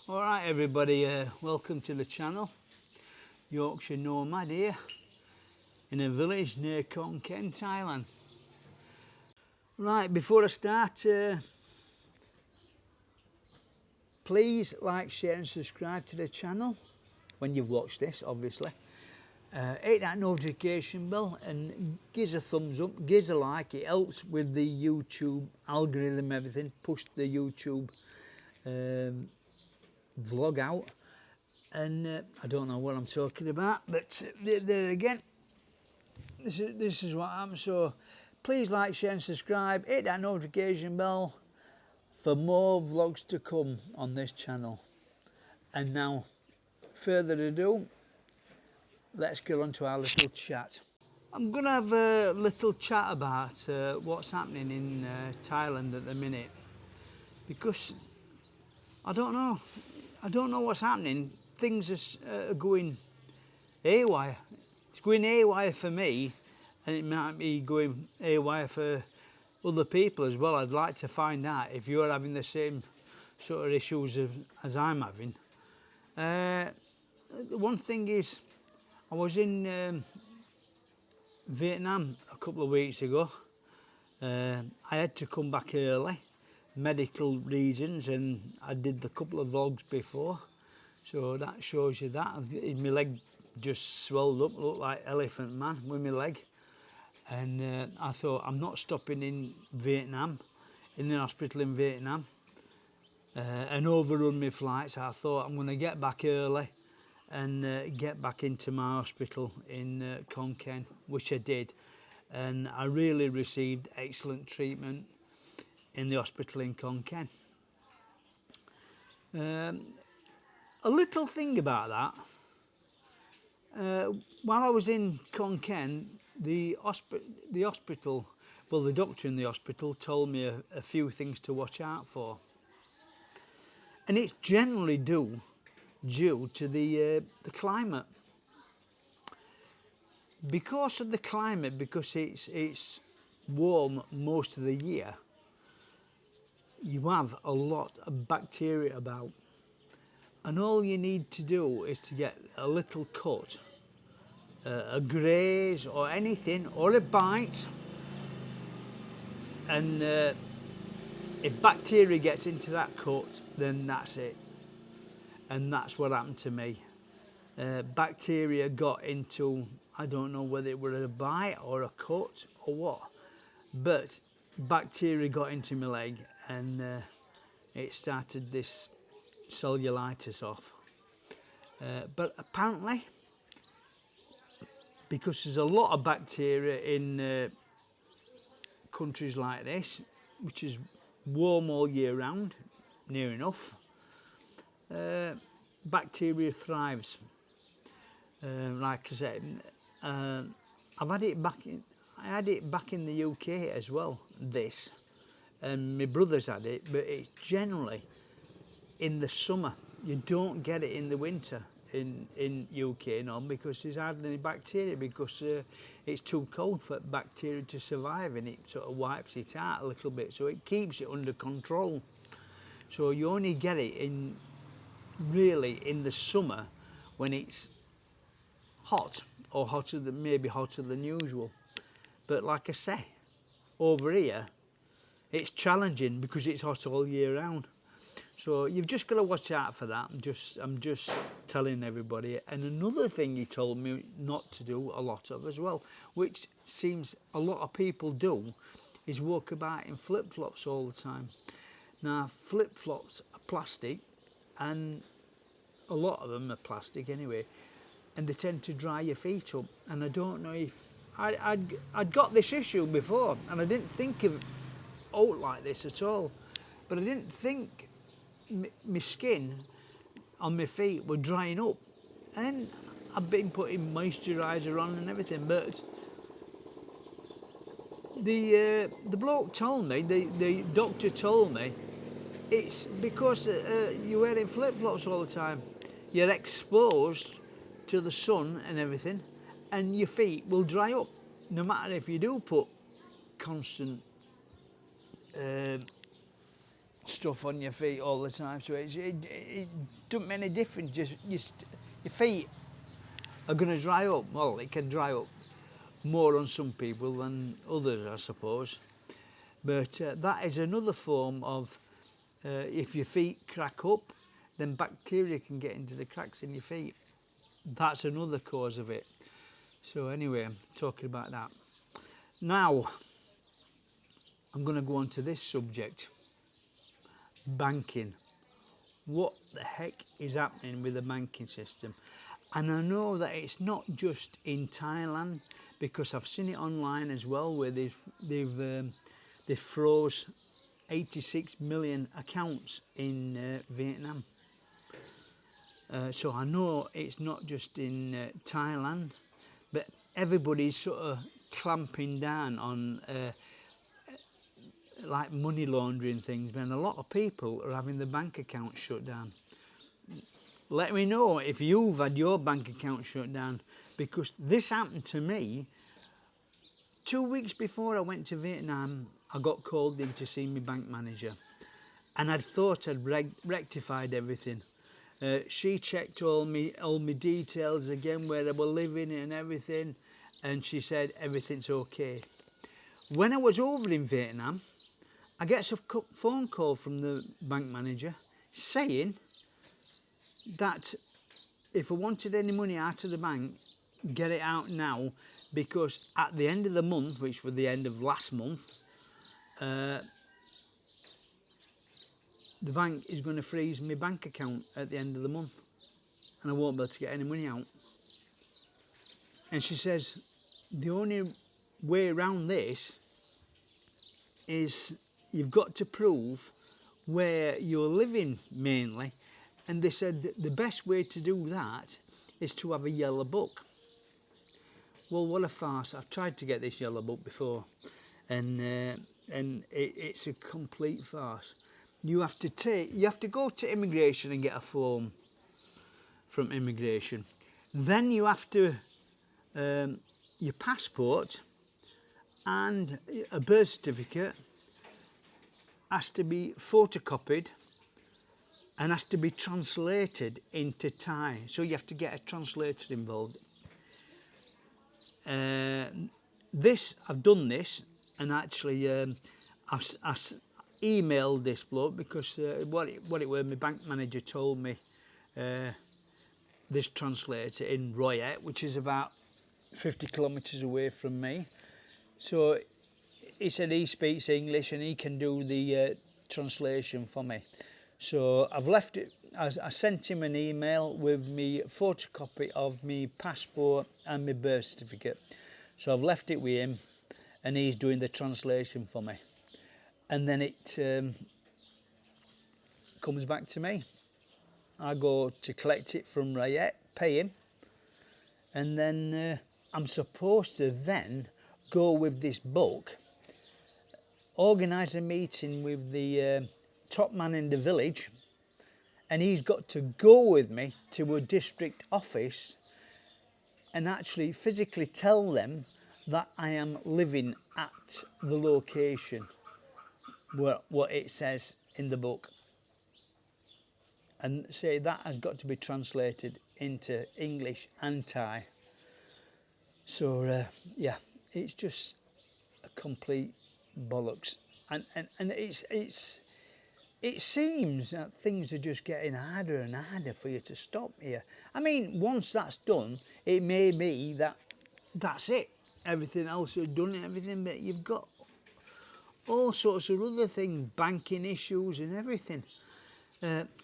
Alright everybody, welcome to the channel. Yorkshire Nomad here in a village near Kaen, Thailand. Right, before I start, please like, share and subscribe to the channel when you've watched this, obviously. Hit that notification bell and give us a thumbs up, give us a like. It helps with the YouTube algorithm, everything, push the YouTube vlog out. And I don't know what I'm talking about, but there again, this is what I'm. So please like, share and subscribe, hit that notification bell for more vlogs to come on this channel. And now, further ado, let's get on to our little chat. I'm going to have a little chat about what's happening in Thailand at the minute, because I don't know what's happening. Things are going haywire. It's going haywire for me, and it might be going haywire for other people as well. I'd like to find out if you're having the same sort of issues as I'm having. One thing is, I was in Vietnam a couple of weeks ago. I had to come back early, medical reasons, and I did a couple of vlogs before, so that shows you that. My leg just swelled up, looked like Elephant Man with my leg, and I thought, I'm not stopping in Vietnam, in the hospital in Vietnam, and overrun my flights. I thought I'm going to get back early and get back into my hospital in Khon Kaen, which I did, and I really received excellent treatment in the hospital in Khon Kaen. A little thing about that, while I was in Khon Kaen, the hospital, well, the doctor in the hospital told me a few things to watch out for, and it's generally due to the climate. Because of the climate, because it's warm most of the year, you have a lot of bacteria about, and all you need to do is to get a little cut, a graze or anything, or a bite, and if bacteria gets into that cut, then that's it. And that's what happened to me. Bacteria got into, I don't know whether it was a bite or a cut or what, but bacteria got into my leg, and it started this cellulitis off. But apparently, because there's a lot of bacteria in countries like this, which is warm all year round, near enough, bacteria thrives. Like I said, I've had it back in, I had it back in the UK as well, this, and my brother's had it, but it's generally in the summer. You don't get it in the winter in UK, no, because there's hardly any bacteria, because it's too cold for bacteria to survive, and it sort of wipes it out a little bit, so it keeps it under control. So you only get it in, really, in the summer, when it's hot, or hotter than, maybe hotter than usual. But like I say, over here it's challenging because it's hot all year round. So you've just got to watch out for that. I'm just telling everybody. And another thing he told me not to do a lot of as well, which seems a lot of people do, is walk about in flip-flops all the time. Now, flip-flops are plastic, and a lot of them are plastic anyway, and they tend to dry your feet up. And I don't know if I'd got this issue before, and I didn't think of out like this at all, but I didn't think my skin on my feet were drying up, and I've been putting moisturiser on and everything, but the bloke told me, the doctor told me, it's because you're wearing flip-flops all the time. You're exposed to the sun and everything, and your feet will dry up, no matter if you do put constant stuff on your feet all the time, so it doesn't make any difference. Just your feet are going to dry up. Well, it can dry up more on some people than others, I suppose. But that is another form of if your feet crack up, then bacteria can get into the cracks in your feet. That's another cause of it. So anyway, I'm talking about that. Now, I'm going to go on to this subject. Banking. What the heck is happening with the banking system? And I know that it's not just in Thailand, because I've seen it online as well, where they froze 86 million accounts in Vietnam. So I know it's not just in Thailand, but everybody's sort of clamping down on like money laundering things, and a lot of people are having the bank account shut down. Let me know if you've had your bank account shut down, because this happened to me 2 weeks before I went to Vietnam. I got called in to see my bank manager, and I'd thought I'd rectified everything. She checked all my details again, where I was living and everything, and she said everything's okay. When I was over in Vietnam, I get a phone call from the bank manager saying that if I wanted any money out of the bank, get it out now, because at the end of the month, which was the end of last month, the bank is going to freeze my bank account at the end of the month, and I won't be able to get any money out. And she says the only way around this is you've got to prove where you're living mainly, and they said that the best way to do that is to have a yellow book. Well, what a farce. I've tried to get this yellow book before, and it's a complete farce. You have to go to immigration and get a form from immigration. Then you have to your passport and a birth certificate has to be photocopied and has to be translated into Thai. So you have to get a translator involved. I've done this, and actually I emailed this bloke, because what it was, my bank manager told me this translator in Royet, which is about 50 kilometres away from me. So he said he speaks English and he can do the translation for me. So I've left it. I sent him an email with me photocopy of my passport and my birth certificate. So I've left it with him, and he's doing the translation for me. And then it comes back to me. I go to collect it from Rayet, pay him, and then I'm supposed to then go with this book, organise a meeting with the top man in the village, and he's got to go with me to a district office and actually physically tell them that I am living at the location what it says in the book, and say that has got to be translated into English and Thai. So yeah, it's just a complete bollocks, and it seems that things are just getting harder and harder for you to stop here. I mean, once that's done, it may be that that's it. Everything else is done and everything, but you've got all sorts of other things, banking issues and everything.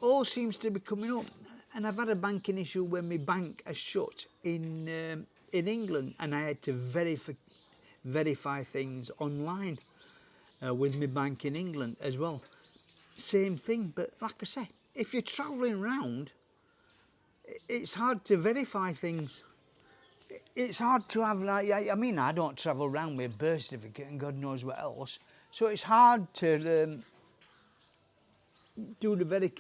All seems to be coming up. And I've had a banking issue when my bank has shut in England, and I had to verify things online with my bank in England as well. Same thing, but like I say, if you're travelling around, it's hard to verify things. It's hard to have, like, I mean, I don't travel around with a birth certificate and God knows what else, so it's hard to do the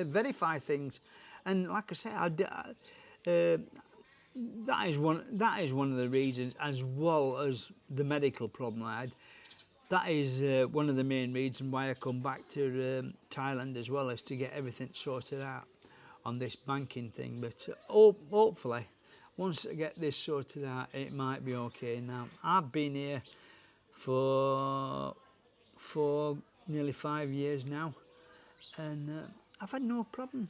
verify things. And like I say, that is one of the reasons, as well as the medical problem I had, that is one of the main reasons why I come back to Thailand as well, is to get everything sorted out on this banking thing. But hopefully, once I get this sorted out, it might be okay. Now, I've been here for nearly 5 years now, and I've had no problem.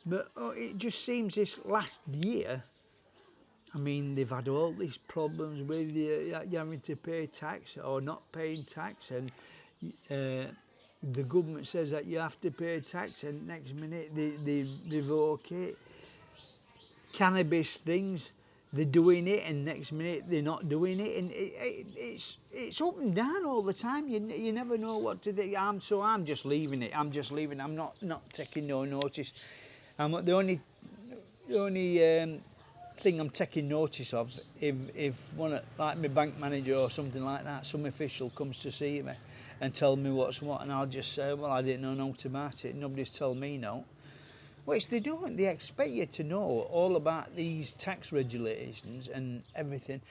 But it just seems this last year, I mean, they've had all these problems with you having to pay tax or not paying tax, and the government says that you have to pay tax, and next minute they revoke it. Cannabis things, they're doing it, and next minute they're not doing it, and it's up and down all the time. You never know what to do. So I'm just leaving it. I'm just leaving. I'm not taking no notice. The only thing I'm taking notice of, if one, like my bank manager or something like that, some official comes to see me and tell me what's what, and I'll just say, well, I didn't know nothing about it. Nobody's told me no. Which they don't. They expect you to know all about these tax regulations and everything.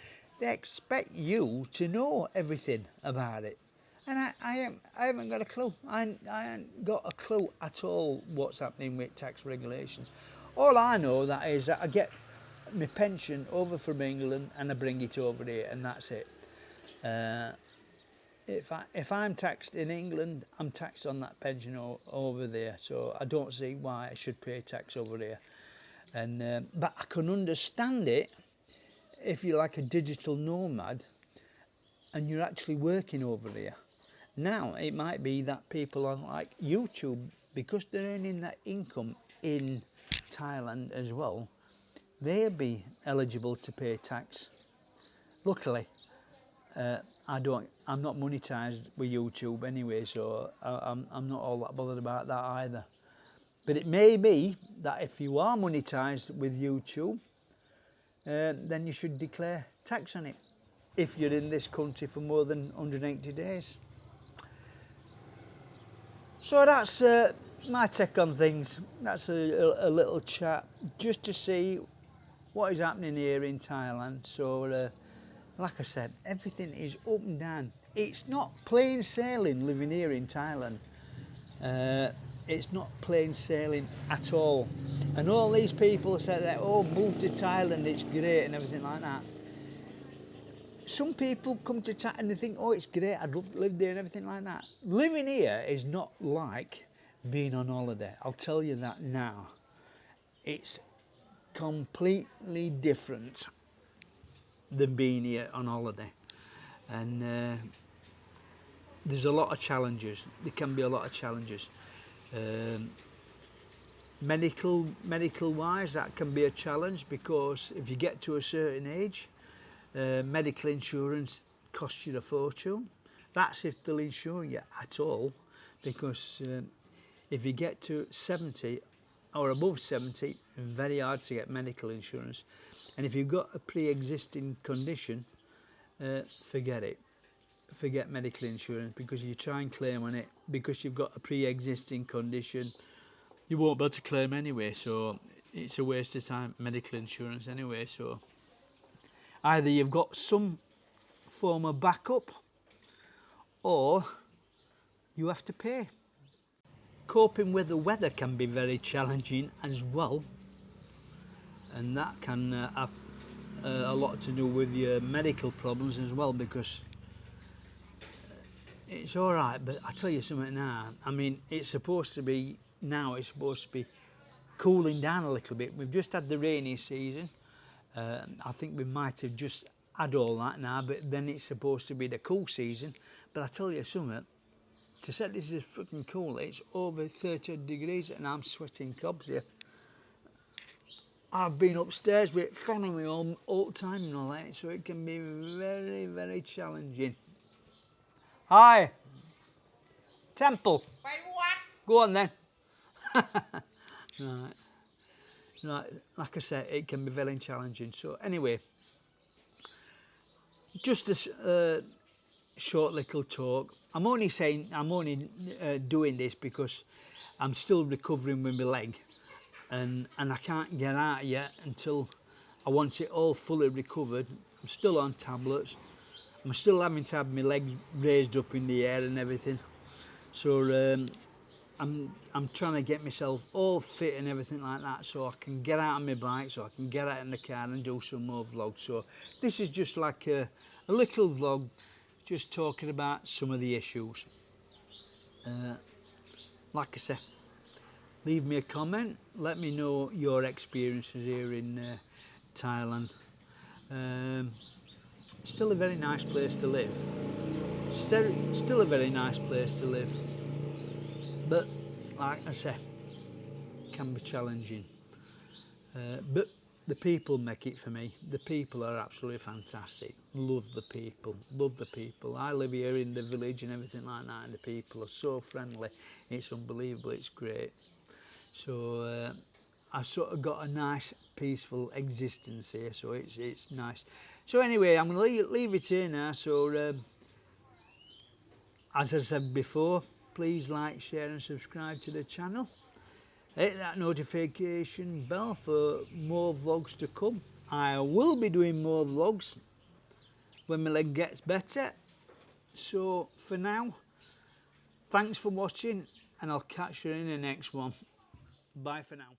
They expect you to know everything about it. And I haven't got a clue. I ain't got a clue at all what's happening with tax regulations. All I know that is that I get my pension over from England and I bring it over here, and that's it. If I'm taxed in England, I'm taxed on that pension over there. So I don't see why I should pay tax over there. And but I can understand it if you're like a digital nomad and you're actually working over there. Now, it might be that people on like YouTube, because they're earning that income in Thailand as well, they'll be eligible to pay tax. Luckily, I'm not monetised with YouTube anyway, so I'm not all that bothered about that either. But it may be that if you are monetised with YouTube, then you should declare tax on it if you're in this country for more than 180 days. So that's my take on things. That's a little chat just to see what is happening here in Thailand. So like I said, everything is up and down. It's not plain sailing living here in Thailand. It's not plain sailing at all. And all these people say that, oh, move to Thailand, it's great and everything like that. Some people come to Thailand and they think, oh, it's great, I'd love to live there and everything like that. Living here is not like being on holiday. I'll tell you that now. It's completely different than being here on holiday. And there's a lot of challenges. There can be a lot of challenges. Medical wise, that can be a challenge, because if you get to a certain age, medical insurance costs you a fortune. That's if they'll insure you at all, because if you get to 70 or above 70, very hard to get medical insurance. And if you've got a pre-existing condition, forget it. Forget medical insurance, because you try and claim on it, because you've got a pre-existing condition, you won't be able to claim anyway, so it's a waste of time, medical insurance anyway. So either you've got some form of backup, or you have to pay. Coping with the weather can be very challenging as well, and that can have a lot to do with your medical problems as well, because it's all right, but I tell you something now, I mean, it's supposed to be cooling down a little bit. We've just had the rainy season. I think we might have just had all that now, but then it's supposed to be the cool season. But I tell you something, to say this is freaking cool, it's over 30 degrees and I'm sweating cobs here. I've been upstairs with Filename all the time and all that, so it can be very, very challenging. Hi, Temple. Go on then. Right, like I said, it can be very challenging. So anyway, just a short little talk. I'm only doing this because I'm still recovering with my leg, and I can't get out yet until I want it all fully recovered. I'm still on tablets. I'm still having to have my legs raised up in the air and everything. So I'm trying to get myself all fit and everything like that, so I can get out on my bike, so I can get out in the car and do some more vlogs. So this is just like a little vlog, just talking about some of the issues. Like I say, leave me a comment, let me know your experiences here in Thailand. Still a very nice place to live. Still a very nice place to live. But like I say, can be challenging. But the people make it for me. The people are absolutely fantastic. Love the people, love the people. I live here in the village and everything like that, and the people are so friendly. It's unbelievable, it's great. So I've sort of got a nice peaceful existence here, so it's nice. So anyway, I'm going to leave it here now. So as I said before, please like, share and subscribe to the channel. Hit that notification bell for more vlogs to come. I will be doing more vlogs when my leg gets better. So for now, thanks for watching, and I'll catch you in the next one. Bye for now.